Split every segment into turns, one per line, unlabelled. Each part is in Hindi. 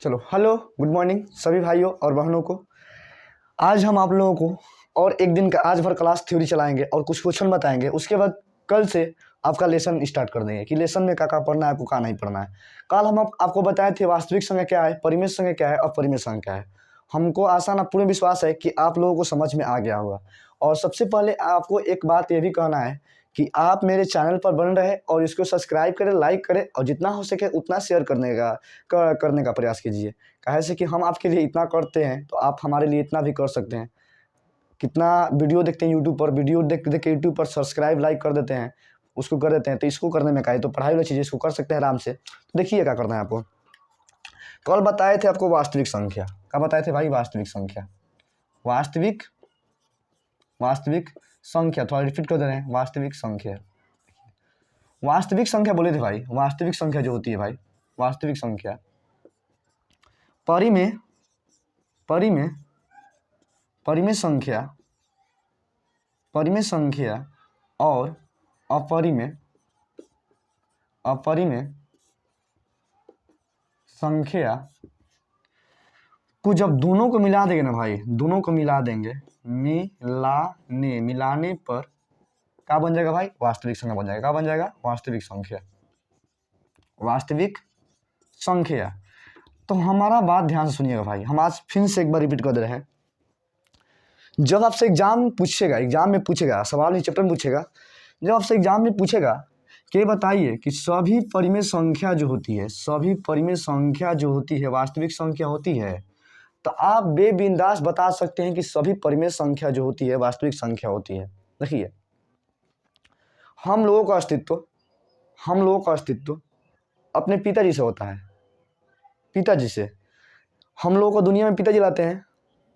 चलो हेलो गुड मॉर्निंग सभी भाइयों और बहनों को। आज हम आप लोगों को और एक दिन का आज भर क्लास थ्योरी चलाएंगे और कुछ क्वेश्चन बताएंगे। उसके बाद कल से आपका लेसन स्टार्ट कर देंगे कि लेसन में क्या पढ़ना है, आपको क्या नहीं पढ़ना है। कल हम आपको बताए थे वास्तविक संख्या क्या है, परिमेय संख्या क्या है और अपरिमेय संख्या क्या है। हमको आसान पूर्ण विश्वास है कि आप लोगों को समझ में आ गया होगा। और सबसे पहले आपको एक बात ये भी कहना है कि आप मेरे चैनल पर बन रहे और इसको सब्सक्राइब करें, लाइक करें और जितना हो सके उतना शेयर करने का प्रयास कीजिए। कहे से कि हम आपके लिए इतना करते हैं तो आप हमारे लिए इतना भी कर सकते हैं। कितना वीडियो देखते हैं यूट्यूब पर, वीडियो देख देख के यूट्यूब पर सब्सक्राइब लाइक कर देते हैं, उसको कर देते हैं। तो इसको करने में क्या है, तो पढ़ाई वाली चीज़ इसको कर सकते हैं आराम से। तो देखिए क्या करना है आपको। कल बताए थे आपको वास्तविक संख्या, क्या बताए थे भाई? वास्तविक संख्या, वास्तविक संख्या, थोड़ा रिपीट कर दे रहे हैं। वास्तविक संख्या बोले थे भाई। वास्तविक संख्या जो होती है भाई, वास्तविक संख्या परिमेय संख्या और अपरिमेय संख्या को जब दोनों को मिला देंगे ना भाई, दोनों को मिला देंगे, मिलाने पर क्या बन जाएगा भाई? वास्तविक संख्या बन जाएगा। क्या बन जाएगा? वास्तविक संख्या। तो हमारा बात ध्यान से सुनिएगा भाई। हम आज फिर से एक बार रिपीट कर दे रहे हैं। जब आपसे एग्जाम में पूछेगा सवाल, इस चैप्टर में पूछेगा, जब आपसे एग्जाम में पूछेगा कि बताइए कि सभी परिमेय संख्या जो होती है वास्तविक संख्या होती है, तो आप बेबिंदास बता सकते हैं कि सभी परिमेय संख्या जो होती है वास्तविक संख्या होती है। देखिए, हम लोगों का अस्तित्व अपने पिताजी से होता है। पिताजी से हम लोगों को दुनिया में पिताजी लाते हैं।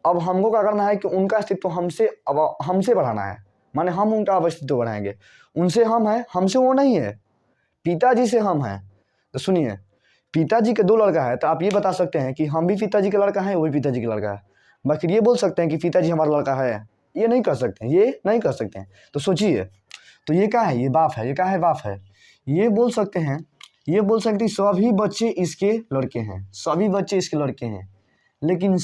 अब हमको क्या करना है कि उनका अस्तित्व हमसे बढ़ाना है, माने हम उनका अस्तित्व बढ़ाएंगे। उनसे हम हैं, हमसे वो नहीं है, पिताजी से हम हैं। तो सुनिए, पिताजी के दो लड़का है, तो आप ये बता सकते हैं कि हम भी पिताजी का लड़का हैं, वो भी पिताजी का लड़का है। बाकी ये बोल सकते हैं कि पिताजी हमारा लड़का है, ये नहीं कर सकते हैं, ये नहीं कर सकते हैं। तो सोचिए, तो ये क्या है? ये बाप है। ये क्या है? बाप है। ये बोल सकते हैं सभी बच्चे इसके लड़के हैं, लेकिन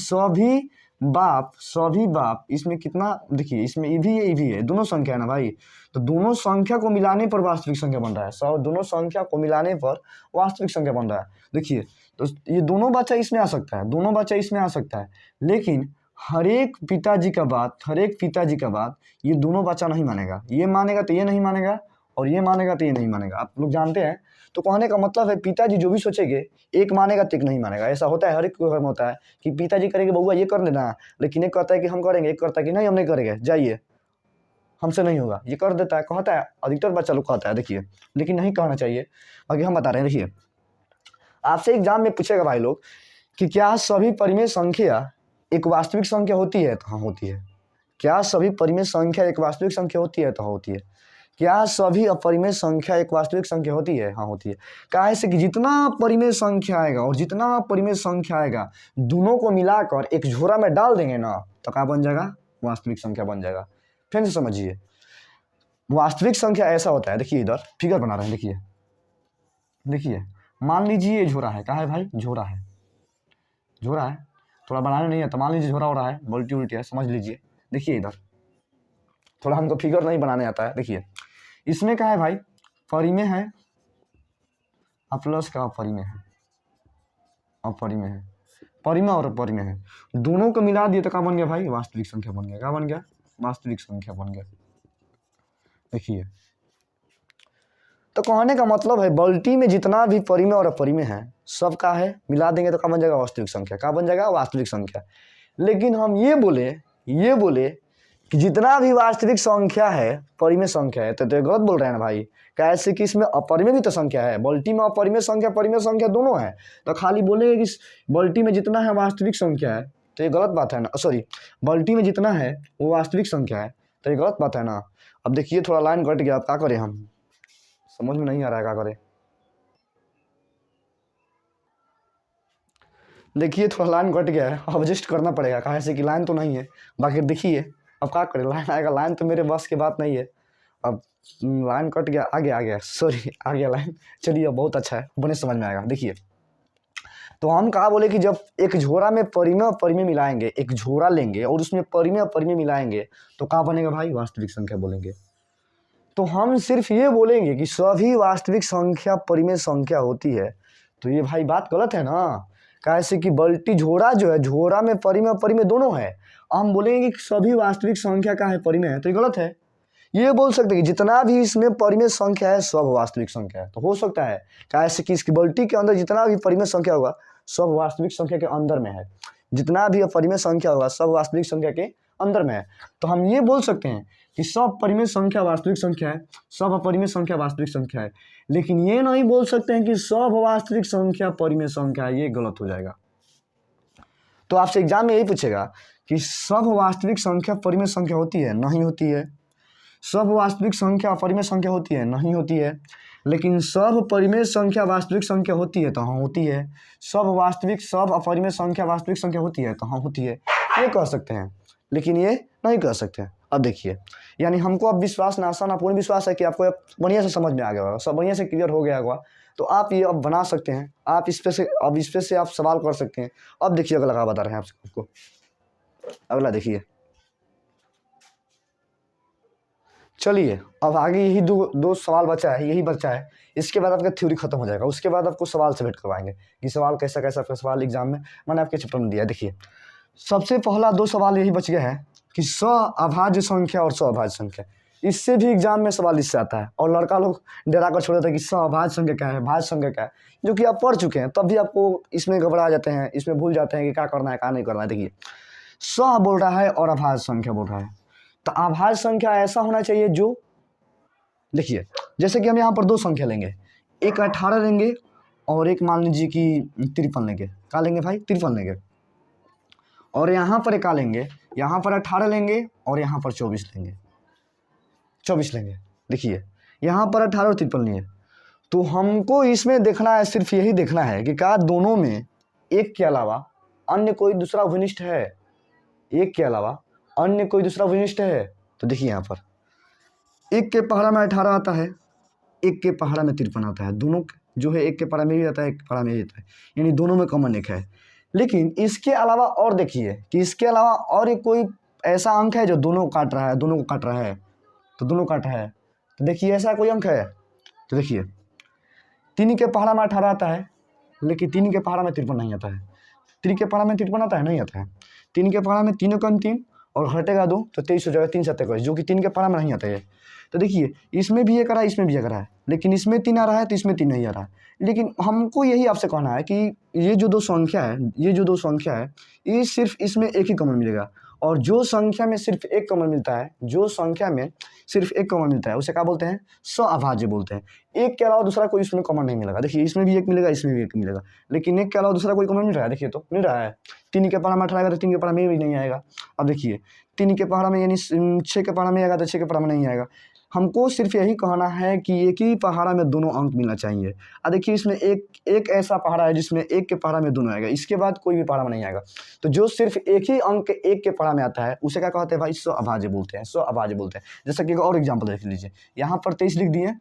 सभी बाप इसमें कितना, देखिए इसमें ई भी है, दोनों संख्या है ना भाई। तो दोनों संख्या को मिलाने पर वास्तविक संख्या बन रहा है। दोनों संख्या को मिलाने पर वास्तविक संख्या बन रहा है। देखिए, तो ये दोनों बच्चा इसमें आ सकता है, लेकिन हर एक पिताजी का बात ये दोनों बच्चा नहीं मानेगा। ये मानेगा तो ये नहीं मानेगा, और ये मानेगा तो ये नहीं मानेगा। आप लोग जानते हैं। तो कहने का मतलब है, पिताजी जो भी सोचेंगे, एक मानेगा तो एक नहीं मानेगा। ऐसा होता है, हर एक घर में होता है कि पिताजी करेंगे बउआ ये कर लेना, लेकिन एक कहता है कि हम करेंगे, एक कहता है कि नहीं हम नहीं करेंगे, जाइए हमसे नहीं होगा। ये कर देता है, कहता है, अधिकतर बच्चा लोग कहता है। देखिए, लेकिन नहीं कहना चाहिए। बाकी हम बता रहे हैं। देखिए, आपसे एग्जाम में पूछेगा भाई लोग कि क्या सभी परिमेय संख्या एक वास्तविक संख्या होती है? तो हाँ होती है। क्या सभी परिमेय संख्या एक वास्तविक संख्या होती है? तो हाँ होती है। क्या सभी अपरिमेय संख्या एक वास्तविक संख्या होती है? हाँ होती है। काहे से कि जितना परिमेय संख्या आएगा और जितना अपरिमेय संख्या आएगा, दोनों को मिलाकर एक झोरा में डाल देंगे ना, तो क्या बन जाएगा? वास्तविक संख्या बन जाएगा। फिर से समझिए, वास्तविक संख्या ऐसा होता है। देखिए, इधर फिगर बना रहे हैं। देखिए, मान लीजिए ये झोरा है। क्या है भाई? झोरा है। थोड़ा बनाने नहीं है तो मान लीजिए झोरा हो रहा है, बोल्टी उल्टी है, समझ लीजिए। देखिए, इधर थोड़ा हमको फिगर नहीं बनाने आता है। देखिए, इसमें क्या है भाई? परिमेय है प्लस का अपरिमेय है, परिमेय और अपरिमेय है, दोनों को मिला दिए तो क्या बन गया भाई? वास्तविक संख्या बन गया। क्या बन गया? वास्तविक संख्या बन गया। देखिए, तो कहने का मतलब है, बाल्टी में जितना भी परिमेय और अपरिमेय है सब का है, मिला देंगे तो क्या बन जाएगा? वास्तविक संख्या। क्या बन जाएगा? वास्तविक संख्या। लेकिन हम ये बोले कि जितना भी वास्तविक संख्या है परिमेय संख्या है, तो गलत बोल रहे हैं ना भाई। कैसे कि इसमें अपरिमेय भी तो संख्या है। बाल्टी में अपरिमेय संख्या परिमेय संख्या दोनों है, तो खाली बोलेंगे कि बाल्टी में जितना है वास्तविक संख्या है, तो ये गलत बात है ना। सॉरी, बाल्टी में जितना है वो वास्तविक संख्या है, तो ये गलत बात है ना। अब देखिए, थोड़ा लाइन कट गया, अब क्या करें? हम समझ में नहीं आ रहा है, क्या करें? देखिए, थोड़ा लाइन कट गया है, अब एडजस्ट करना पड़ेगा। कहा से कि लाइन तो नहीं है। बाकी देखिए, अब क्या करें? लाइन आएगा, लाइन तो मेरे बस की बात नहीं है। अब लाइन कट गया, आ गया सॉरी, आ गया लाइन। चलिए, अब बहुत अच्छा है, बने समझ में आएगा। देखिए, तो हम कहा बोले कि जब एक झोरा में परिमेय और परिमेय मिलाएंगे, एक झोरा लेंगे और उसमें परिमेय और परिमेय मिलाएंगे तो कहाँ बनेगा भाई? वास्तविक संख्या बोलेंगे। तो हम सिर्फ ये बोलेंगे कि सभी वास्तविक संख्या परिमेय संख्या होती है, तो ये भाई बात गलत है ना। कैसे कि बल्टी झोरा जो है, झोरा में परिमेय और परिमेय दोनों है, हम बोलेंगे कि सभी वास्तविक संख्या का है परिमेय है, तो ये गलत है। ये बोल सकते हैं कि जितना भी इसमें परिमेय संख्या है सब वास्तविक संख्या है, तो हो सकता है कैसे कि इसकी बल्टी के अंदर जितना भी परिमेय संख्या होगा सब वास्तविक संख्या के अंदर में है, जितना भी परिमेय संख्या होगा सब वास्तविक संख्या के अंदर में है। तो हम ये बोल सकते हैं कि सब परिमेय संख्या वास्तविक संख्या है, सब अपरिमेय संख्या वास्तविक संख्या है, लेकिन ये नहीं बोल सकते हैं कि सब वास्तविक संख्या परिमेय संख्या है, ये गलत हो जाएगा। तो आपसे एग्जाम में यही पूछेगा कि सब वास्तविक संख्या परिमेय संख्या होती है? नहीं होती है। सब वास्तविक संख्या अपरिमेय संख्या होती है? नहीं होती है। लेकिन सब परिमेय संख्या वास्तविक संख्या होती है? तो हाँ होती है। सब अपरिमेय संख्या वास्तविक संख्या होती है? तो हाँ होती है। ये कह सकते हैं, लेकिन ये नहीं कह सकते हैं। अब देखिए, यानी हमको अब विश्वास ना, आशा ना, पूर्ण विश्वास है कि आपको बढ़िया से समझ में आ गया होगा, सब बढ़िया से क्लियर हो गया होगा। तो आप ये अब बना सकते हैं, आप इस पे से आप सवाल कर सकते हैं। अब देखिए अगला क्या बता रहे हैं आपको, अगला देखिए। चलिए अब आगे यही दो सवाल बचा है, यही बचा है। इसके बाद आपका थ्योरी खत्म हो जाएगा, उसके बाद आपको सवाल से भेंट करवाएंगे कि सवाल कैसा कैसा आपका सवाल एग्जाम में मैंने आपके चैप्टर में दिया है। देखिए सबसे पहला दो सवाल यही बच गया है कि अभाज्य संख्या और अभाज्य संख्या। इससे भी एग्जाम में सवाल इससे आता है, और लड़का लोग डरा कर छोड़ देता है कि अभाज्य संख्या क्या है, भाज्य संख्या क्या है, जो कि आप पढ़ चुके हैं, तब भी आपको इसमें घबरा जाते हैं, इसमें भूल जाते हैं कि क्या करना है क्या नहीं करना है। देखिए बोल रहा है और अभाज्य संख्या बोल रहा है, तो अभाज्य संख्या ऐसा होना चाहिए जो, देखिए जैसे कि हम यहाँ पर दो संख्या लेंगे, एक 18 लेंगे और एक मान लीजिए कि 53 लेंगे। क्या लेंगे भाई? 53 लेंगे। और यहाँ पर क्या लेंगे? यहाँ पर 18 लेंगे और यहाँ पर 24 लेंगे, 24 लेंगे। देखिए यहाँ पर 18 और 53 लेंगे, तो हमको इसमें देखना है, सिर्फ यही देखना है कि क्या दोनों में एक के अलावा अन्य कोई दूसरा अभिनिष्ट है, एक के अलावा अन्य कोई दूसरा अभिनिष्ट है। तो देखिए यहाँ पर एक के पहाड़ा में 18 आता है, एक के पहाड़ा में 53 आता है, दोनों जो है एक के पहाड़ा में भी आता है, एक के पहाड़ा में भी आता है, यानी दोनों में कॉमन एक है। लेकिन इसके अलावा और देखिए कि इसके अलावा और एक कोई ऐसा अंक है जो दोनों काट रहा है, दोनों को काट रहा है, तो दोनों काट रहा है। तो देखिए ऐसा कोई अंक है, तो देखिए 3 के पहाड़ा में 18 आता है, लेकिन 3 के पहाड़ा में 53 नहीं आता है। 3 के पहाड़ा में 53 आता है? नहीं आता है। 3 के पहाड़ा में 3 कम 3 और घटेगा 2, तो 23 हो जाएगा, 3 7 21, जो कि 3 के पहाड़ा में नहीं आता है। तो देखिए इसमें भी एक आ रहा है, इसमें भी एक आ रहा है, लेकिन इसमें 3 आ रहा है तो इसमें 3 नहीं आ रहा है। लेकिन हमको यही आपसे कहना है कि ये जो दो संख्या है, ये सिर्फ इसमें एक ही कॉमन मिलेगा, और जो संख्या में सिर्फ एक कॉमन मिलता है, उसे क्या बोलते हैं? अभाज्य बोलते हैं। एक के अलावा दूसरा कोई इसमें कॉमन नहीं मिलेगा। देखिए इसमें भी एक मिलेगा, इसमें भी एक मिलेगा, लेकिन एक के अलावा दूसरा कोई कॉमन मिल रहा है? देखिए तो मिल रहा है। 3 के पहाड़ा में 18 आएगा तो 3 के पहाड़ा में भी नहीं आएगा। अब देखिए 3 के पहाड़ा में यानी 6 के पहाड़ा में आएगा तो 6 के पहाड़ा में नहीं आएगा। हमको सिर्फ यही कहना है कि एक ही पहाड़ा में दोनों अंक मिलना चाहिए। अब देखिए इसमें एक ऐसा पहाड़ा है जिसमें एक के पहाड़ा में दोनों आएगा, इसके बाद कोई भी पहाड़ा में नहीं आएगा। तो जो सिर्फ एक ही अंक एक के पहाड़ा में आता है उसे क्या कहते हैं भाई? अभाज्य बोलते हैं। जैसा कि एक और एग्जाम्पल देख लीजिए, यहाँ पर 23 लिख दिए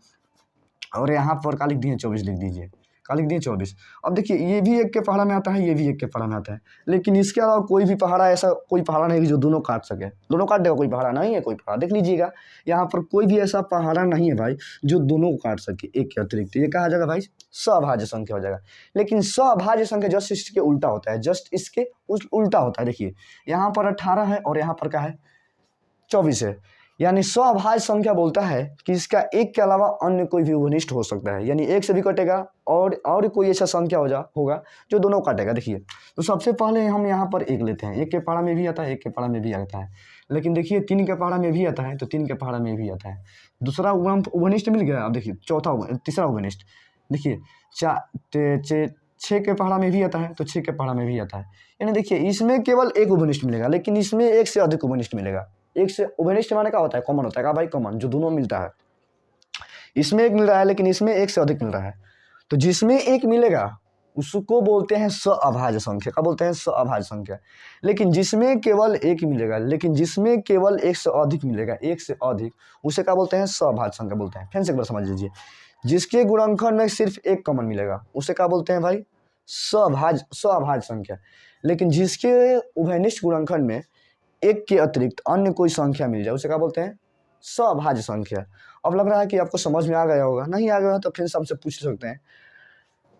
और यहाँ पर क्या लिख दिए? 24 लिख दीजिए। क्या लिख दिए? 24। अब देखिए ये भी एक के पहाड़ा में आता है, ये भी एक के पहाड़ा में आता है, लेकिन इसके अलावा कोई भी पहाड़ा, ऐसा कोई पहाड़ा नहीं जो दोनों काट सके। दोनों काट देगा? कोई पहाड़ा नहीं है, कोई पहाड़ा देख लीजिएगा, यहाँ पर कोई भी ऐसा पहाड़ा नहीं है भाई जो दोनों को काट सके एक के अतिरिक्त। ये कहा जाएगा भाई अभाज्य संख्या हो जाएगा। लेकिन अभाज्य संख्या जस्ट इसके उल्टा होता है, उल्टा होता है। देखिए यहाँ पर 18 है और यहाँ पर क्या है? 24 है। यानी अभाज्य संख्या बोलता है कि इसका एक के अलावा अन्य कोई भी अभिनिष्ट हो सकता है, यानी एक से भी कटेगा और कोई ऐसा संख्या होगा जो दोनों काटेगा। देखिए तो सबसे पहले हम यहाँ पर एक लेते हैं, एक के पहाड़ा में भी आता है, एक के पहाड़ा में भी आता है, लेकिन देखिए 3 के पहाड़ा में भी आता है तो 3 के पहाड़ा में भी आता है। दूसरा अभिनिष्ट मिल गया। अब देखिए तीसरा अभिनिष्ट, देखिए 6 के पहाड़ा में भी आता है तो 6 के पहाड़ा में भी आता है, यानी देखिए इसमें केवल एक अभिनिष्ट मिलेगा, लेकिन इसमें एक से अधिक अभिनिष्ट मिलेगा। एक से अभिनिष्ट माने क्या होता है? कॉमन होता है। क्या भाई? कॉमन, जो दोनों मिलता है। इसमें एक मिल रहा है लेकिन इसमें एक से अधिक मिल रहा है, तो जिसमें एक मिलेगा उसको बोलते हैं अभाज्य संख्या। क्या बोलते हैं? अभाज्य संख्या। लेकिन जिसमें केवल एक मिलेगा, एक से अधिक मिलेगा, एक से अधिक, उसे क्या बोलते हैं? अभाज्य संख्या बोलते हैं। फिर से एक बार समझ लीजिए, जिसके गुणनखंड में सिर्फ एक कॉमन मिलेगा उसे क्या बोलते हैं भाई? सभाज्य संख्या। लेकिन जिसके उभयनिष्ठ गुणनखंड में एक के अतिरिक्त अन्य कोई संख्या मिल जाए उसे क्या बोलते हैं? सभाज्य संख्या। अब लग रहा है कि आपको समझ में आ गया होगा, नहीं आ गया तो फिर से हमसे पूछ सकते हैं।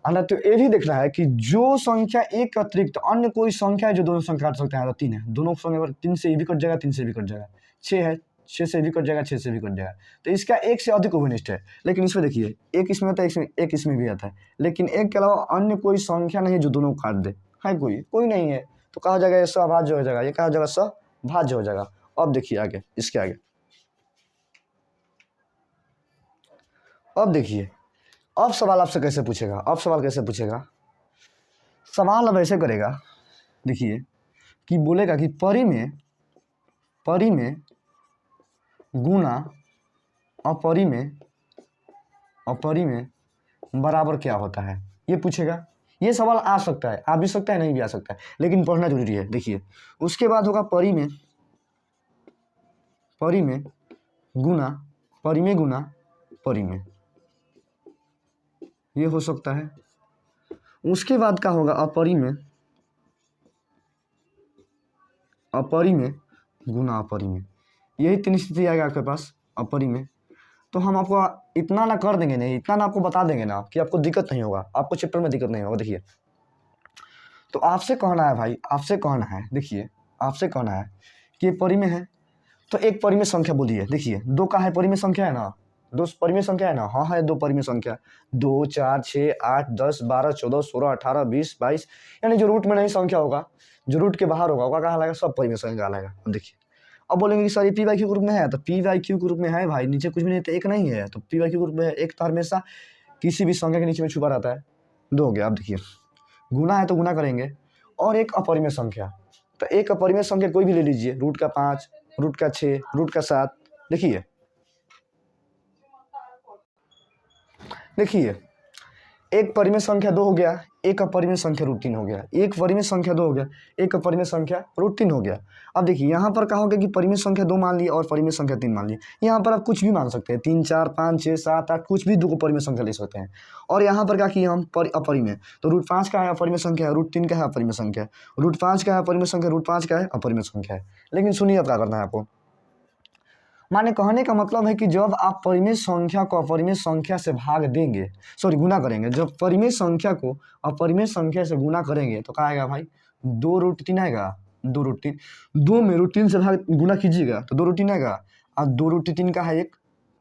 हालांकि तो ये भी देखना है कि जो संख्या एक के अतिरिक्त अन्य कोई संख्या है जो दोनों संख्या काट सकते हैं, तो 3 है, दोनों संख्या 3 से ये भी कट जाएगा, 3 से भी कट जाएगा। 6 है, 6 से भी कट जाएगा, 6 से भी कट जाएगा। तो इसका एक से अधिक उभयनिष्ठ है। लेकिन इसमें देखिए, एक इसमें आता है, एक इसमें भी आता है, लेकिन एक के अलावा अन्य कोई संख्या नहीं जो दोनों काट दे, है कोई नहीं है, तो कहा जाएगा ये सभाज्य हो जाएगा, ये कहा जाएगा सभाज्य हो जाएगा। अब देखिए आगे, इसके आगे, अब देखिए, अब सवाल आपसे कैसे पूछेगा? अब सवाल कैसे पूछेगा? सवाल अब ऐसे करेगा, देखिए, कि बोलेगा कि परी में गुना अपरी में बराबर क्या होता है, ये पूछेगा। ये सवाल आ सकता है, आ भी सकता है, नहीं भी आ सकता है, लेकिन पढ़ना जरूरी है। देखिए, उसके बाद होगा परी में गुना परी में, ये हो सकता है। उसके बाद क्या होगा? अपरी में गुना अपरी में, यही 3 स्थिति आएगा आपके पास अपरी में। तो हम आपको इतना ना कर देंगे, नहीं इतना ना आपको बता देंगे ना कि आपको दिक्कत नहीं होगा, आपको चैप्टर में दिक्कत नहीं होगा। देखिए, तो आपसे कहना है भाई, आपसे कहना है, देखिए, आपसे कहना है कि परी में है, तो एक परिमेय संख्या बोलिए। देखिए, 2 का है परिमेय संख्या है ना, 2 परिमेय संख्या है ना, हाँ है 2 परिमेय संख्या, 2 4 6 8 10 12 14 16 18 20 22, यानी जो रूट में नहीं संख्या होगा, जो रूट के बाहर होगा कहाँ लाएगा? सब परिमेय संख्या लाएगा। अब देखिए, अब बोलेंगे कि सर ये पी वाई क्यू ग्रुप में है, तो पी वाई क्यू ग्रुप में है भाई, नीचे कुछ भी नहीं, तो एक नहीं है, तो पी वाई क्यू ग्रुप में है। एक तो हमेशा किसी भी संख्या के नीचे में छुपा रहता है। 2 हो गया। अब देखिए, गुना है तो गुना करेंगे, और एक अपरिमेय संख्या, तो एक अपरिमेय संख्या कोई भी ले लीजिए, रूट का 5, रूट का 6, रूट का 7। देखिए, एक परिमेय संख्या 2 हो गया, एक अपरिमेय संख्या रूट 3 हो गया, एक परिमेय संख्या 2 हो गया, एक अपरिमेय संख्या रूट 3 हो गया। अब देखिए, यहाँ पर क्या होगा कि परिमेय संख्या 2 मान ली और परिमेय संख्या 3 मान ली। यहाँ पर आप कुछ भी मान सकते हैं, 3 4 5 6 7 8, कुछ भी 2 को परिमेय संख्या ले सकते हैं। और यहाँ पर क्या किया हम? अपरिमेय, तो रूट 5 का है अपरिमेय संख्या है, रूट 3 का है अपरिमेय संख्या है, रूट 5 का है अपरिमेय संख्या, रूट 5 का है अपरिमेय संख्या है। लेकिन सुनिए अब क्या करना है आपको। माने कहने का मतलब है कि जब आप परिमेय संख्या को अपरिमेय संख्या से भाग देंगे, सॉरी गुना करेंगे, जब परिमेय संख्या को अपरिमेय संख्या से गुना करेंगे तो क्या आएगा भाई? 2 रूट 3 आएगा, 2 रूट 3, 2 में रूट 3 से भाग गुना कीजिएगा तो 2 रूट 3 आएगा, और 2 रूट 3 का है एक,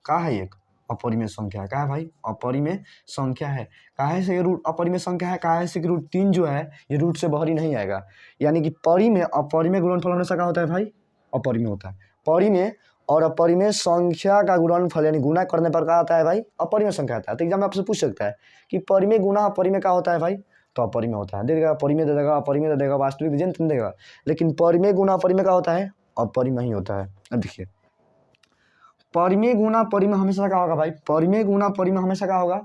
का है एक अपरिमेय संख्या है। का है भाई? अपरिमेय संख्या है। काहे से ये रूट अपरिमेय संख्या है? काहे से कि रूट 3 जो है ये रूट से बाहर ही नहीं आएगा, यानी कि परिमेय अपरिमेय गुणनफल हमेशा क्या होता है भाई? अपरिमेय होता है। परिमेय और अपरिमेय संख्या का गुणनफल यानी गुना करने पर क्या आता है भाई? अपरिमेय संख्या आता है। तो एग्जाम में आपसे पूछ सकता है कि परिमेय गुना अपरिमेय क्या होता है भाई? तो अपरिमेय होता है। दे देगा परिमेय, दे देगा अपरिमेय, दे देगा वास्तविक, दे देगा, लेकिन परिमेय गुना अपरिमेय क्या होता है? अपरिमेय ही होता है। अब देखिए, परिमेय गुना परिमेय हमेशा क्या होगा भाई? परिमेय गुना परिमेय हमेशा क्या होगा?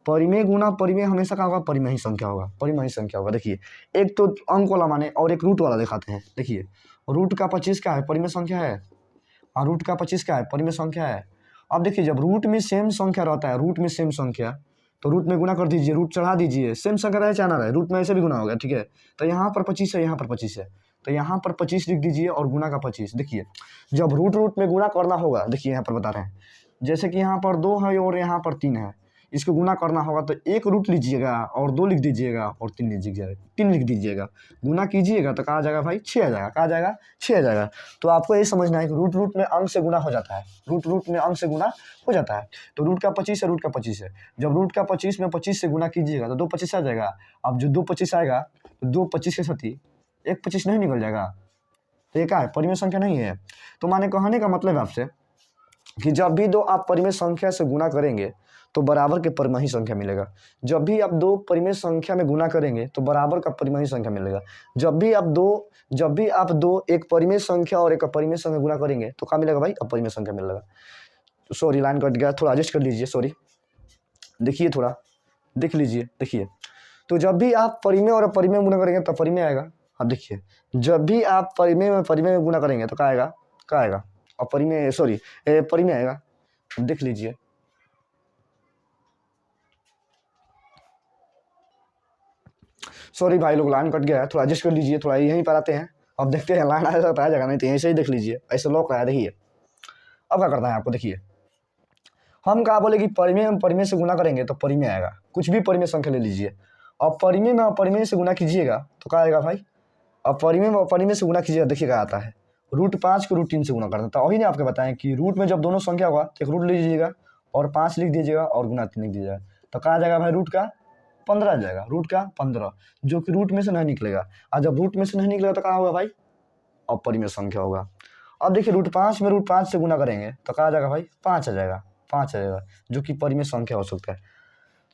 परिमेय गुना परिमेय हमेशा क्या होगा? परिमेय ही संख्या होगा, परिमेय ही संख्या होगा। देखिए, एक तो अंक वाला माने और एक रूट वाला दिखाते हैं। देखिए, रूट का 25 क्या है? परिमेय संख्या है, और रूट का 25 क्या है? परिमेय संख्या है। अब देखिए, जब रूट में सेम संख्या रहता है, रूट में सेम संख्या, तो रूट में गुना कर दीजिए, रूट चढ़ा दीजिए, सेम संख्या रहे चाहे ना रहे, रूट में ऐसे भी गुना होगा, ठीक है। तो यहाँ पर 25 है, यहाँ पर 25 है, तो यहाँ पर 25 लिख दीजिए और गुना का 25। देखिए, जब रूट रूट में गुना करना होगा, देखिए यहाँ पर बता रहे हैं, जैसे कि यहाँ पर 2 है और यहाँ पर 3 है, इसको गुना करना होगा तो एक रूट लीजिएगा और 2 लिख दीजिएगा और 3 लीजिएगा, 3 लिख दीजिएगा, गुना कीजिएगा तो कहा जाएगा भाई 6 आ जाएगा, कहा जाएगा 6 आ जाएगा। तो आपको ये समझना है कि रूट रूट में अंक से गुना हो जाता है, रूट रूट में अंक से गुना हो जाता है। तो रूट का 25 है, रूट का 25 है, जब रूट का 25 में 25 से गुना कीजिएगा तो 2 25 आ जाएगा। अब जो 2 25 आएगा तो 2 25 के साथ ही 1 25 नहीं निकल जाएगा, तो ये क्या है? परिमेय संख्या नहीं है। तो माने कहने का मतलब है आपसे कि जब भी 2 आप परिमेय संख्या से गुना करेंगे तो बराबर के परिमेय संख्या मिलेगा। जब भी आप 2 परिमेय संख्या में गुना करेंगे तो बराबर का परिमेय संख्या मिलेगा। जब भी आप दो एक परिमेय संख्या और एक अपरिमेय संख्या गुना करेंगे तो क्या मिलेगा भाई? अपरिमेय संख्या मिलेगा। तो सॉरी, लाइन कट गया, थोड़ा एडजस्ट कर लीजिए, सॉरी। देखिए, थोड़ा देख लीजिए। देखिए, तो जब भी आप परिमेय और अपरिमेय गुना करेंगे तो परिमेय आएगा। अब देखिए, जब भी आप परिमेय में गुना करेंगे तो क्या आएगा? क्या आएगा? अपरिमेय, सॉरी, परिमेय आएगा। देख लीजिए, सॉरी भाई लोग, लाइन कट गया है, थोड़ा एडजस्ट कर लीजिए, थोड़ा यहीं पर आते हैं। अब देखते हैं लाइन आ जाता है जगह, नहीं तो ऐसे ही देख लीजिए, ऐसे लॉक रहा है। देखिए अब क्या करना है आपको, देखिए हम कहा बोले कि परिमेय से गुना करेंगे तो परिमेय आएगा, कुछ भी परिमेय संख्या ले लीजिए। अब परिमेय में अपरिमेय से गुना कीजिएगा तो क्या आएगा भाई, अब परिमेय में अपरिमेय से गुना कीजिएगा, देखिए क्या आता है, √5 को √3 से गुना करना था। वही ने आपके बताएं कि रूट में जब दोनों संख्या होगा तो एक रूट ले लीजिएगा और 5 लिख दीजिएगा और गुना 3 लिख दीजिएगा, तो कहा जाएगा भाई रूट का 15 आ जाएगा, रूट का 15, जो कि रूट में से नहीं निकलेगा। और जब रूट में से नहीं निकलेगा तो कहाँ होगा भाई, अपरिमेय संख्या होगा। अब देखिए √5 में √5 से गुना करेंगे तो कहा जाएगा भाई 5 आ जाएगा, 5 आ जाएगा, जो कि परिमेय संख्या हो सकता है।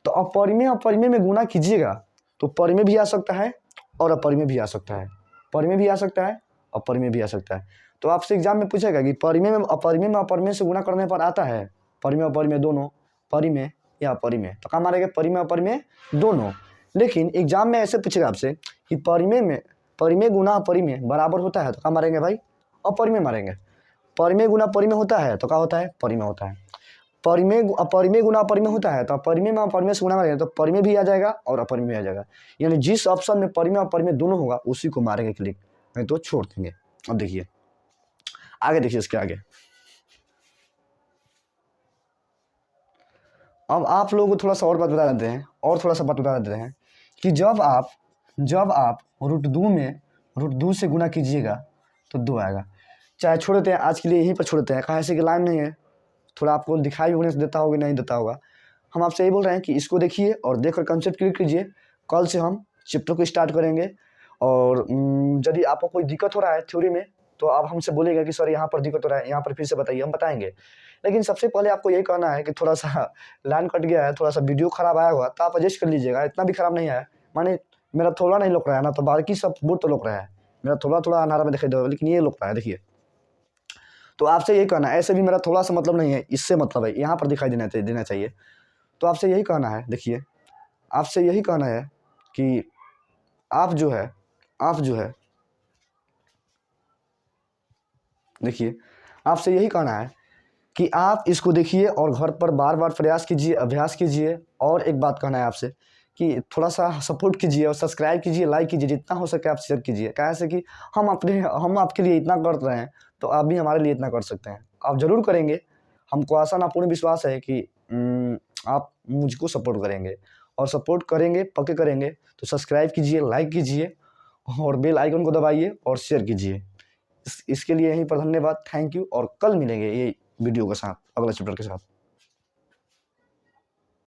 तो अपरिमेय अपरिमेय में गुना कीजिएगा तो परिमेय भी आ सकता है और अपरिमेय भी आ सकता है, परिमेय भी आ सकता है, अपरिमेय भी आ सकता है। तो आपसे एग्जाम में पूछेगा कि परिमेय में अपरिमेय से गुना करने पर आता है परिमेय अपरिमेय दोनों, परिमेय या अपरिमेय, तो कहाँ मारेंगे, परिमेय अपरिमेय दोनों। लेकिन एग्जाम में ऐसे पूछेगा आपसे कि परिमेय गुना अपरिमेय बराबर होता है तो कहाँ मारेंगे भाई, अपरिमेय मारेंगे। परिमेय गुना परिमेय होता है तो क्या होता है, परिमेय होता है। परिमेय गुना अपरिमेय होता है तो परिमेय में अपरिमेय से गुना करेंगे तो परिमेय भी आ जाएगा और अपरिमेय आ जाएगा। यानी जिस ऑप्शन में परिमेय अपरिमेय दोनों होगा उसी को मारेंगे क्लिक, नहीं तो छोड़ देंगे। अब देखिए आगे, देखिए इसके आगे। अब आप लोगों को थोड़ा सा और बात बता देते हैं, और थोड़ा सा बात बता देते हैं कि जब आप √2 में √2 से गुना कीजिएगा तो 2 आएगा। चाहे छोड़ देते हैं, आज के लिए यहीं पर छोड़ देते हैं, कहाँ ऐसे कि लाइन नहीं है, थोड़ा आपको दिखाई होने से देता होगा नहीं देता होगा। हम आपसे यही बोल रहे हैं कि इसको देखिए और देखकर कंसेप्ट क्लियर कीजिए। कल से हम चैप्टर को स्टार्ट करेंगे और यदि आपको कोई दिक्कत हो रहा है थ्योरी में तो आप हमसे बोलेगा कि सर यहाँ पर दिक्कत हो रहा है, यहाँ पर फिर से बताइए, हम बताएंगे। लेकिन सबसे पहले आपको यही कहना है कि थोड़ा सा लाइन कट गया है, थोड़ा सा वीडियो खराब आया हुआ तो आप एडजस्ट कर लीजिएगा, इतना भी खराब नहीं है। माने मेरा थोड़ा नहीं लुक रहा है ना, तो बाकी सब बोर्ड तो लुक रहा है, मेरा थोड़ा थोड़ा अनारा में दिखाई दे रहा है, लेकिन ये लुक रहा है। देखिए तो आपसे यही कहना है, ऐसे भी मेरा थोड़ा सा मतलब नहीं है, इससे मतलब है यहाँ पर दिखाई देना चाहिए। तो आपसे यही कहना है, देखिए आपसे यही कहना है कि आप जो है देखिए आपसे यही कहना है कि आप इसको देखिए और घर पर बार बार प्रयास कीजिए, अभ्यास कीजिए। और एक बात कहना है आपसे कि थोड़ा सा सपोर्ट कीजिए और सब्सक्राइब कीजिए, लाइक कीजिए, जितना हो सके आप शेयर कीजिए। कैसे कि हम आपके लिए इतना कर रहे हैं तो आप भी हमारे लिए इतना कर सकते हैं, आप ज़रूर करेंगे। हमको आशा ना पूर्ण विश्वास है कि आप मुझको सपोर्ट करेंगे, और सपोर्ट करेंगे पक्के करेंगे तो सब्सक्राइब कीजिए, लाइक कीजिए और बेल आइकन को दबाइए और शेयर कीजिए। इसके लिए यहीं पर धन्यवाद, थैंक यू। और कल मिलेंगे ये वीडियो के साथ, अगला चैप्टर के साथ।